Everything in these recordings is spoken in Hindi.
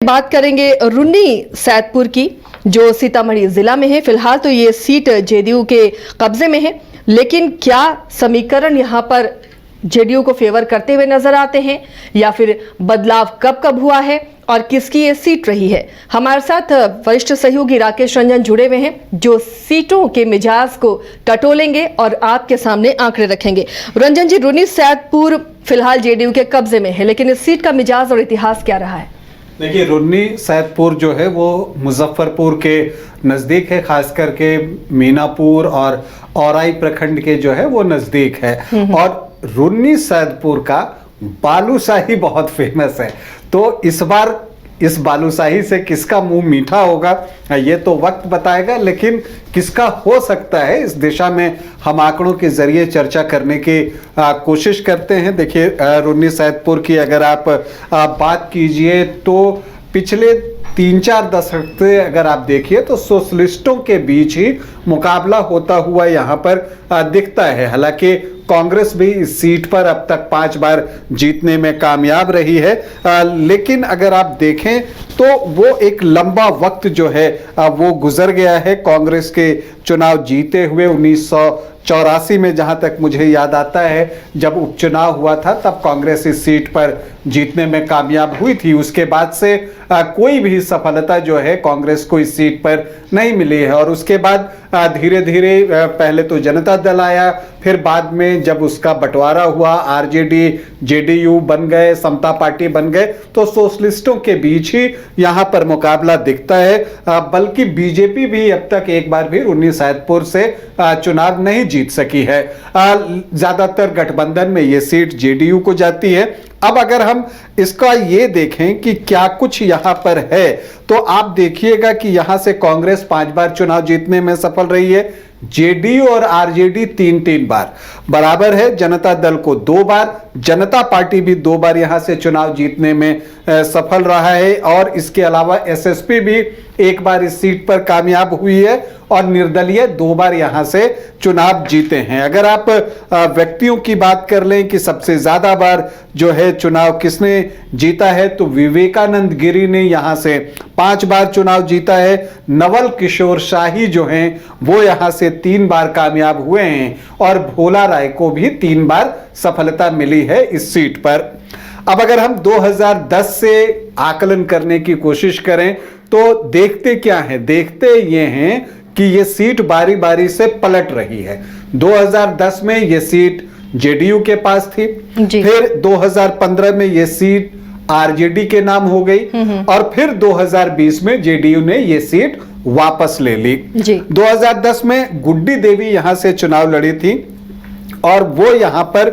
बात करेंगे रुन्नी सैदपुर की, जो सीतामढ़ी जिला में है। फिलहाल तो ये सीट जेडीयू के कब्जे में है, लेकिन क्या समीकरण यहां पर जेडीयू को फेवर करते हुए नजर आते हैं या फिर बदलाव कब कब हुआ है और किसकी ये सीट रही है? हमारे साथ वरिष्ठ सहयोगी राकेश रंजन जुड़े हुए हैं, जो सीटों के मिजाज को टटोलेंगे और आपके सामने आंकड़े रखेंगे। रंजन जी, रुन्नी सैदपुर फिलहाल जेडीयू के कब्जे में है, लेकिन इस सीट का मिजाज और इतिहास क्या रहा है? देखिए, रुन्नी सैदपुर जो है वो मुजफ्फरपुर के नज़दीक है, खास करके मीनापुर और औराई प्रखंड के जो है वो नज़दीक है। और रुन्नी सैदपुर का बालूशाही बहुत फेमस है। तो इस बार इस बालूशाही से किसका मुंह मीठा होगा ये तो वक्त बताएगा, लेकिन किसका हो सकता है इस दिशा में हम आंकड़ों के जरिए चर्चा करने की कोशिश करते हैं। देखिए, रुन्नी सैदपुर की अगर आप बात कीजिए तो पिछले 3-4 दशक से अगर आप देखिए तो सोशलिस्टों के बीच ही मुकाबला होता हुआ यहाँ पर दिखता है। हालांकि कांग्रेस भी इस सीट पर अब तक 5 बार जीतने में कामयाब रही है, लेकिन अगर आप देखें तो वो एक लंबा वक्त जो है वो गुजर गया है कांग्रेस के चुनाव जीते हुए। 1984 में जहां तक मुझे याद आता है, जब उपचुनाव हुआ था तब कांग्रेस इस सीट पर जीतने में कामयाब हुई थी। उसके बाद से कोई भी सफलता जो है कांग्रेस को इस सीट पर नहीं मिली है। और उसके बाद धीरे धीरे पहले तो जनता दल आया, फिर बाद में जब उसका बंटवारा हुआ, आरजेडी जेडीयू बन गए, समता पार्टी बन गए, तो सोशलिस्टों के बीच ही यहाँ पर मुकाबला दिखता है। बल्कि बीजेपी भी अब तक एक बार भी रुन्नी सैदपुर से चुनाव नहीं जीत सकी है। ज्यादातर गठबंधन में ये सीट जेडीयू को जाती है। अब अगर हम इसका ये देखें कि क्या कुछ यहां पर है, तो आप देखिएगा कि यहां से कांग्रेस 5 बार चुनाव जीतने में सफल रही है, जेडीयू और आरजेडी 3-3 बार बराबर है, जनता दल को 2 बार, जनता पार्टी भी 2 बार यहां से चुनाव जीतने में सफल रहा है। और इसके अलावा एसएसपी भी 1 बार इस सीट पर कामयाब हुई है और निर्दलीय 2 बार यहां से चुनाव जीते हैं। अगर आप व्यक्तियों की बात कर लें कि सबसे ज्यादा बार जो है चुनाव किसने जीता है, तो विवेकानंद गिरी ने यहां से 5 बार चुनाव जीता है। नवल किशोर शाही जो हैं वो यहां से 3 बार कामयाब हुए हैं और भोला राय को भी 3 बार सफलता मिली है इस सीट पर। अब अगर हम 2010 से आकलन करने की कोशिश करें तो देखते क्या है, देखते ये हैं कि ये सीट बारी बारी से पलट रही है। 2010 में ये सीट जेडीयू के पास थी, फिर 2015 में ये सीट आरजेडी के नाम हो गई और फिर 2020 में जेडीयू ने ये सीट वापस ले ली। 2010 में गुड्डी देवी यहां से चुनाव लड़ी थी और वो यहां पर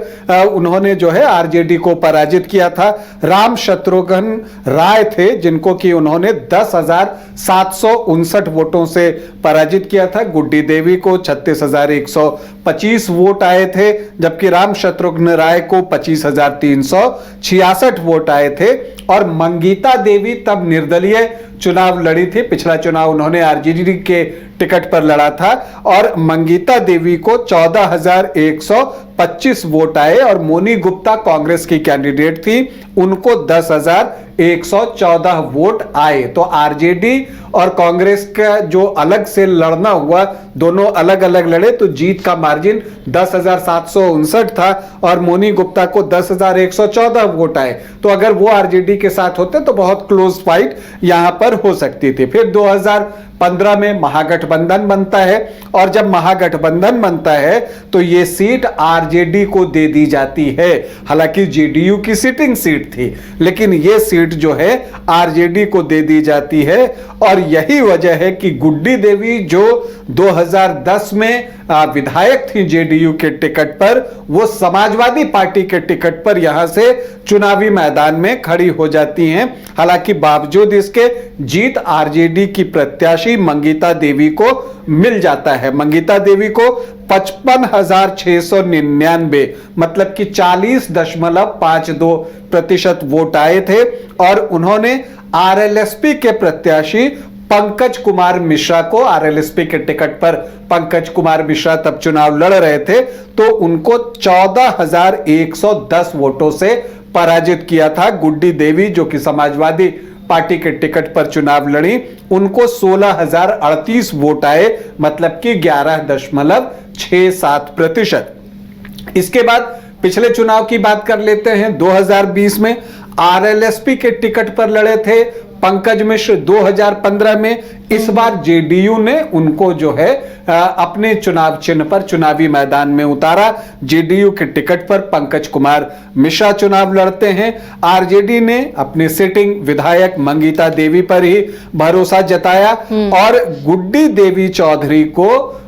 उन्होंने जो है आरजेडी को पराजित किया था। राम शत्रुघ्न राय थे जिनको कि उन्होंने 10,759 वोटों से पराजित किया था। गुड्डी देवी को 36,125 वोट आए थे, जबकि राम शत्रुघ्न राय को 25,366 वोट आए थे। और मंगीता देवी तब निर्दलीय चुनाव लड़ी थी, पिछला चुनाव उन्होंने आरजेडी के टिकट पर लड़ा था और मंगीता देवी को 14,125 वोट आए। और मोनी गुप्ता कांग्रेस की कैंडिडेट थी, उनको 10,114 वोट आए। तो आरजेडी और कांग्रेस का जो अलग से लड़ना हुआ, दोनों अलग अलग लड़े, तो जीत का मार्जिन 10,759 था और मोनी गुप्ता को 10,114 वोट आए। तो अगर वो आरजेडी के साथ होते तो बहुत क्लोज फाइट यहां पर हो सकती थी। फिर 2015 में महागठबंधन बनता है और जब महागठबंधन बनता है तो ये सीट आरजेडी को दे दी जाती है। हालांकि जेडीयू की सिटिंग सीट थी, लेकिन ये सीट जो है आरजेडी को दे दी जाती है। और यही वजह है कि गुड्डी देवी जो 2010 में विधायक थी जेडीयू के टिकट पर, वो समाजवादी पार्टी के टिकट पर यहां से चुनावी मैदान में खड़ी हो जाती हैं। हालांकि बावजूद इसके जीत आरजेडी की प्रत्याशी मंगीता देवी को मिल जाता है। मंगीता देवी को 55,699 मतलब कि 40.52% वोट आए थे और उन्होंने आरएलएसपी के प्रत्याशी पंकज कुमार मिश्रा को, आरएलएसपी के टिकट पर पंकज कुमार मिश्रा तब चुनाव लड़ रहे थे, तो उनको 14,110 वोटों से पराजित किया था। गुड्डी देवी जो कि समाजवादी पार्टी के टिकट पर चुनाव लड़ी, उनको 16,038 वोट आए, मतलब कि 11.67%। इसके बाद पिछले चुनाव की बात कर लेते हैं। 2020 में आरएलएसपी के टिकट पर लड़े थे पंकज मिश्र 2015 में। इस बार जेडीयू ने उनको जो है अपने चुनाव चिन्ह पर चुनावी मैदान में उतारा। जेडीयू के टिकट पर पंकज कुमार मिश्रा चुनाव लड़ते हैं। आरजेडी ने अपने सिटिंग विधायक मंगीता देवी पर ही भरोसा जताया और गुड्डी देवी चौधरी को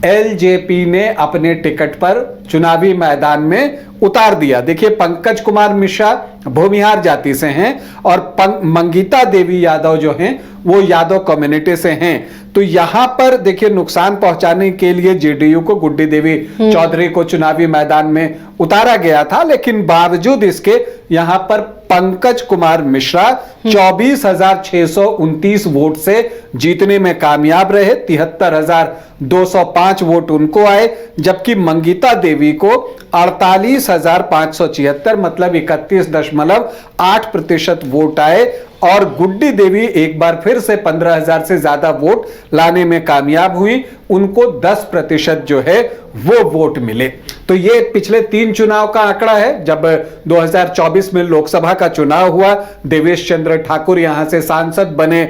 एलजेपी ने अपने टिकट पर चुनावी मैदान में उतार दिया। देखिए, पंकज कुमार मिश्रा भूमिहार जाति से हैं और मंगीता देवी यादव जो हैं वो यादव कम्युनिटी से हैं। तो यहां पर देखिए, नुकसान पहुंचाने के लिए जेडीयू को गुड्डी देवी चौधरी को चुनावी मैदान में उतारा गया था, लेकिन बावजूद इसके यहां पर पंकज कुमार मिश्रा 24,629 वोट से जीतने में कामयाब रहे। 73,205 वोट उनको आए, जबकि मंगीता देवी को 48,576 मतलब 31.8% वोट आए और गुड्डी देवी एक बार फिर से 15,000 से ज्यादा वोट लाने में कामयाब हुई। उनको 10% जो है वो वोट मिले। तो ये पिछले 3 चुनाव का आंकड़ा है। जब 2024 में लोकसभा का चुनाव हुआ, देवेश चंद्र ठाकुर यहां से सांसद बने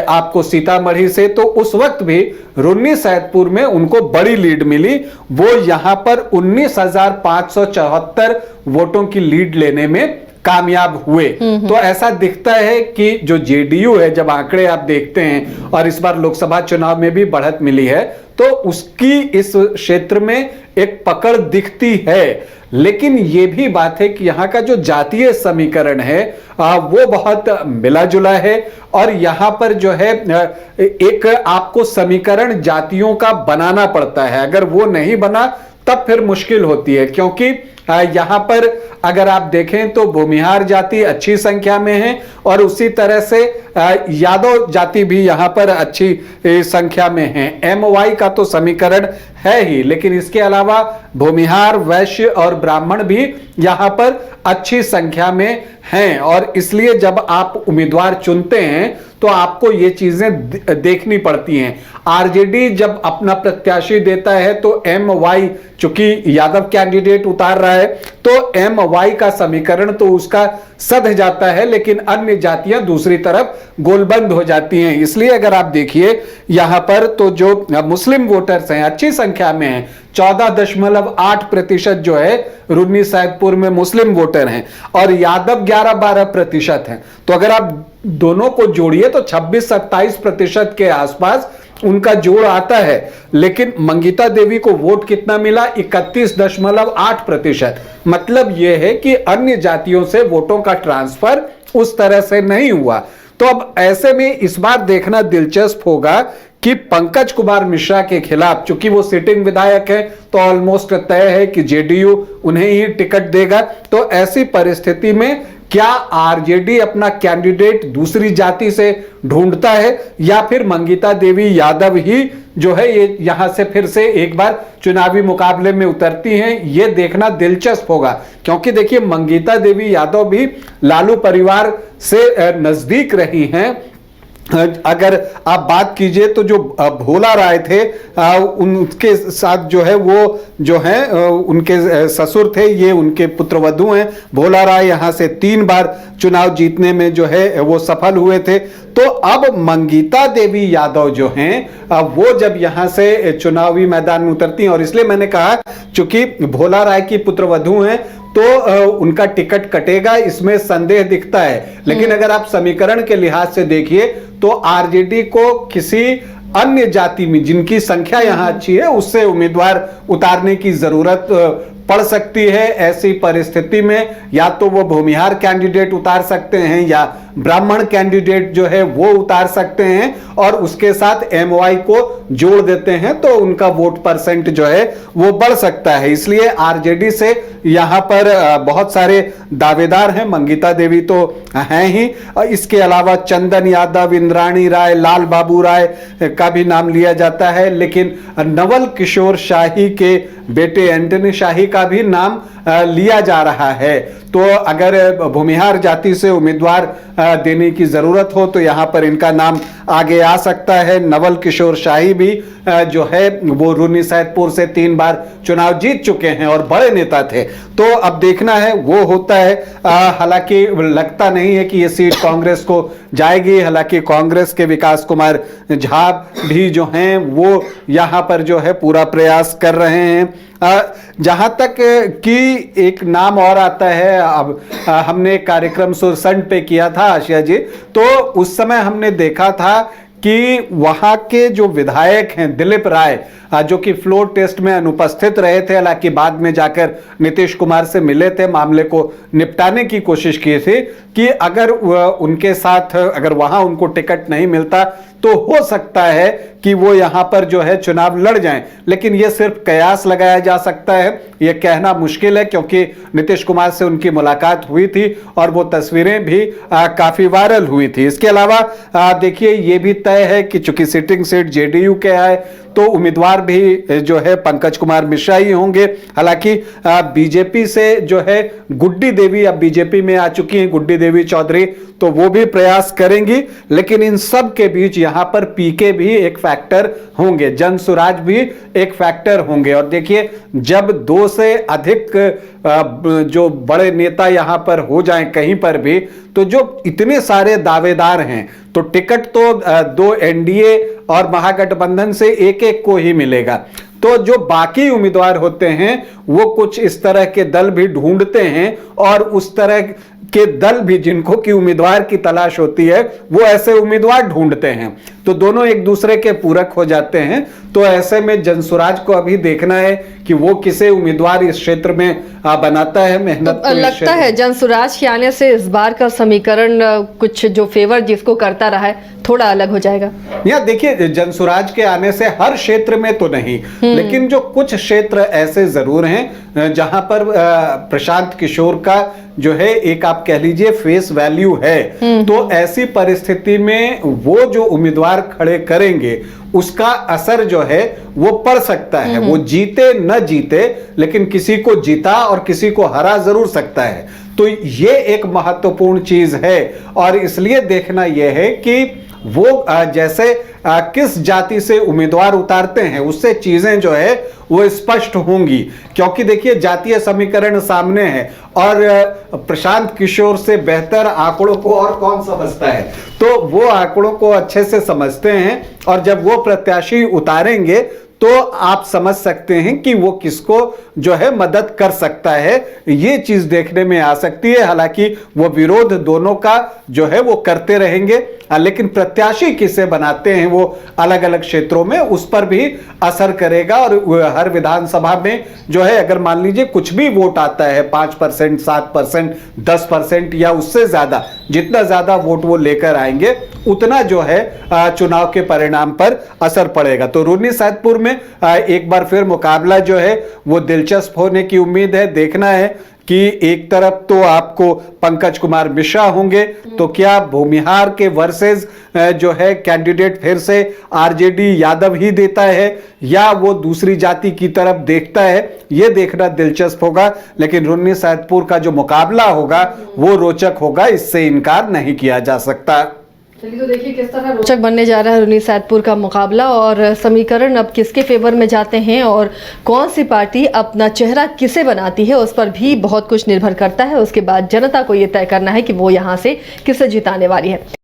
आपको सीतामढ़ी से, तो उस वक्त भी रुन्नी सैदपुर में उनको बड़ी लीड मिली। वो यहां पर 19,574 वोटों की लीड लेने में कामयाब हुए। तो ऐसा दिखता है कि जो जेडीयू है, जब आंकड़े आप देखते हैं और इस बार लोकसभा चुनाव में भी बढ़त मिली है, तो उसकी इस क्षेत्र में एक पकड़ दिखती है। लेकिन यह भी बात है कि यहां का जो जातीय समीकरण है वो बहुत मिला जुला है और यहां पर जो है एक आपको समीकरण जातियों का बनाना पड़ता है। अगर वो नहीं बना तब फिर मुश्किल होती है, क्योंकि यहां पर अगर आप देखें तो भूमिहार जाति अच्छी संख्या में है और उसी तरह से यादव जाति भी यहां पर अच्छी संख्या में है। एमवाई का तो समीकरण है ही, लेकिन इसके अलावा भूमिहार, वैश्य और ब्राह्मण भी यहां पर अच्छी संख्या में हैं और इसलिए जब आप उम्मीदवार चुनते हैं तो आपको ये चीजें देखनी पड़ती हैं। आरजेडी जब अपना प्रत्याशी देता है तो एमवाई, चूंकि यादव कैंडिडेट उतार रहा है, तो एमवाई का समीकरण तो उसका सध जाता है, लेकिन अन्य जातियां दूसरी तरफ गोलबंद हो जाती हैं। इसलिए अगर आप देखिए यहां पर तो जो मुस्लिम वोटर्स हैं अच्छी संख्या में हैं, 14.8% जो है रुन्नी सैदपुर में मुस्लिम वोटर हैं और यादव 11-12% हैं। तो अगर आप दोनों को जोड़िए तो 26-27% के आसपास उनका जोड़ आता है। लेकिन मंगीता देवी को वोट कितना मिला? 31.8%। मतलब यह है कि अन्य जातियों से वोटों का ट्रांसफर उस तरह से नहीं हुआ। तो अब ऐसे में इस बार देखना दिलचस्प होगा कि पंकज कुमार मिश्रा के खिलाफ, चूंकि वो सिटिंग विधायक है, तो ऑलमोस्ट तय है कि जेडीयू उन्हें ही टिकट देगा। तो ऐसी परिस्थिति में क्या आरजेडी अपना कैंडिडेट दूसरी जाति से ढूंढता है या फिर मंगीता देवी यादव ही जो है ये यहां से फिर से एक बार चुनावी मुकाबले में उतरती हैं? ये देखना दिलचस्प होगा, क्योंकि देखिए मंगीता देवी यादव भी लालू परिवार से नजदीक रही हैं। अगर आप बात कीजिए तो जो भोला राय थे उनके साथ जो है वो जो है उनके ससुर थे, ये उनके पुत्रवधू हैं। भोला राय यहां से 3 बार चुनाव जीतने में जो है वो सफल हुए थे। तो अब मंगीता देवी यादव जो हैं वो जब यहां से चुनावी मैदान में उतरती हैं, और इसलिए मैंने कहा चूंकि भोला राय की पुत्रवधू हैं तो उनका टिकट कटेगा, इसमें संदेह दिखता है। लेकिन अगर आप समीकरण के लिहाज से देखिए तो आरजेडी को किसी अन्य जाति में जिनकी संख्या यहां अच्छी है उससे उम्मीदवार उतारने की जरूरत पड़ सकती है। ऐसी परिस्थिति में या तो वो भूमिहार कैंडिडेट उतार सकते हैं या ब्राह्मण कैंडिडेट जो है वो उतार सकते हैं और उसके साथ एमवाई को जोड़ देते हैं तो उनका वोट परसेंट जो है वो बढ़ सकता है। इसलिए आरजेडी से यहां पर बहुत सारे दावेदार हैं, मंगीता देवी तो हैं ही, इसके अलावा चंदन यादव, इंद्राणी राय, लाल बाबू राय का भी नाम लिया जाता है। लेकिन नवल किशोर शाही के बेटे एंटनी शाही का भी नाम लिया जा रहा है। तो अगर भूमिहार जाति से उम्मीदवार देने की जरूरत हो तो यहाँ पर इनका नाम आगे आ सकता है। नवल किशोर शाही भी जो है वो रून्नी सैदपुर से 3 बार चुनाव जीत चुके हैं और बड़े नेता थे। तो अब देखना है वो होता है। हालांकि लगता नहीं है कि ये सीट कांग्रेस को जाएगी। हालांकि कांग्रेस के विकास कुमार झा भी जो हैं वो यहाँ पर जो है पूरा प्रयास कर रहे हैं। जहां तक कि एक नाम और आता है, अब हमने एक कार्यक्रम सुरसंड पे किया था आशिया जी, तो उस समय हमने देखा था कि वहां के जो विधायक हैं दिलीप राय, जो कि फ्लोर टेस्ट में अनुपस्थित रहे थे, हालांकि बाद में जाकर नीतीश कुमार से मिले थे, मामले को निपटाने की कोशिश की थी कि अगर उनके साथ अगर वहां उनको टिकट नहीं मिलता तो हो सकता है कि वो यहां पर जो है चुनाव लड़ जाएं। लेकिन ये सिर्फ कयास लगाया जा सकता है, ये कहना मुश्किल है, क्योंकि नीतीश कुमार से उनकी मुलाकात हुई थी और वो तस्वीरें भी काफी वायरल हुई थी। इसके अलावा देखिए ये भी तय है कि चूंकि सिटिंग सीट जेडीयू के है तो उम्मीदवार भी जो है पंकज कुमार मिश्रा ही होंगे। हालांकि बीजेपी से जो है गुड्डी देवी अब बीजेपी में आ चुकी हैं, गुड्डी देवी चौधरी, तो वो भी प्रयास करेंगी। लेकिन इन सब के बीच यहां पर पीके भी एक फैक्टर होंगे, जन सुराज भी एक फैक्टर होंगे। और देखिए जब 2 से अधिक जो बड़े नेता यहां पर हो जाएं कहीं पर भी, तो जो इतने सारे दावेदार हैं तो टिकट तो 2 एनडीए और महागठबंधन से एक को ही मिलेगा। तो जो बाकी उम्मीदवार होते हैं वो कुछ इस तरह के दल भी ढूंढते हैं और उस तरह के दल भी जिनको की उम्मीदवार की तलाश होती है वो ऐसे उम्मीदवार ढूंढते हैं। तो दोनों एक दूसरे के पूरक हो जाते हैं। तो ऐसे में जनसुराज को अभी देखना है कि वो किसे उम्मीदवार इस क्षेत्र में बनाता है। मेहनत तो लगता है जनसुराज के आने से इस बार का समीकरण कुछ जो फेवर जिसको करता रहा है थोड़ा अलग हो जाएगा। या देखिए जनसुराज के आने से हर क्षेत्र में तो नहीं, लेकिन जो कुछ क्षेत्र ऐसे जरूर हैं जहां पर प्रशांत किशोर का जो है एक आप कह लीजिए फेस वैल्यू है। तो ऐसी परिस्थिति में वो जो उम्मीदवार खड़े करेंगे उसका असर जो है वो पड़ सकता है। वो जीते न जीते लेकिन किसी को जीता और किसी को हरा जरूर सकता है। तो ये एक महत्वपूर्ण चीज है और इसलिए देखना यह है कि वो जैसे किस जाति से उम्मीदवार उतारते हैं उससे चीजें जो है वो स्पष्ट होंगी। क्योंकि देखिए जातीय समीकरण सामने है और प्रशांत किशोर से बेहतर आंकड़ों को और कौन समझता है। तो वो आंकड़ों को अच्छे से समझते हैं और जब वो प्रत्याशी उतारेंगे तो आप समझ सकते हैं कि वो किसको जो है मदद कर सकता है। ये चीज देखने में आ सकती है। हालांकि वो विरोध दोनों का जो है वो करते रहेंगे, लेकिन प्रत्याशी किसे बनाते हैं वो अलग अलग क्षेत्रों में उस पर भी असर करेगा। और हर विधानसभा में जो है अगर मान लीजिए कुछ भी वोट आता है 5%, 7%, 10% या उससे ज्यादा, जितना ज्यादा वोट वो लेकर आएंगे उतना जो है चुनाव के परिणाम पर असर पड़ेगा। तो रून्नी सैदपुर में एक बार फिर मुकाबला जो है वो दिलचस्प होने की उम्मीद है। देखना है कि एक तरफ तो आपको पंकज कुमार मिश्रा होंगे, तो क्या भूमिहार के वर्सेस जो है कैंडिडेट फिर से आरजेडी यादव ही देता है या वो दूसरी जाति की तरफ देखता है, ये देखना दिलचस्प होगा। लेकिन रून्नी सैदपुर का जो मुकाबला होगा वो रोचक होगा, इससे इनकार नहीं किया जा सकता। चलिए तो देखिए किस तरह रोचक बनने जा रहा है रून्नी सैदपुर का मुकाबला और समीकरण अब किसके फेवर में जाते हैं और कौन सी पार्टी अपना चेहरा किसे बनाती है उस पर भी बहुत कुछ निर्भर करता है। उसके बाद जनता को ये तय करना है कि वो यहाँ से किसे जिताने वाली है।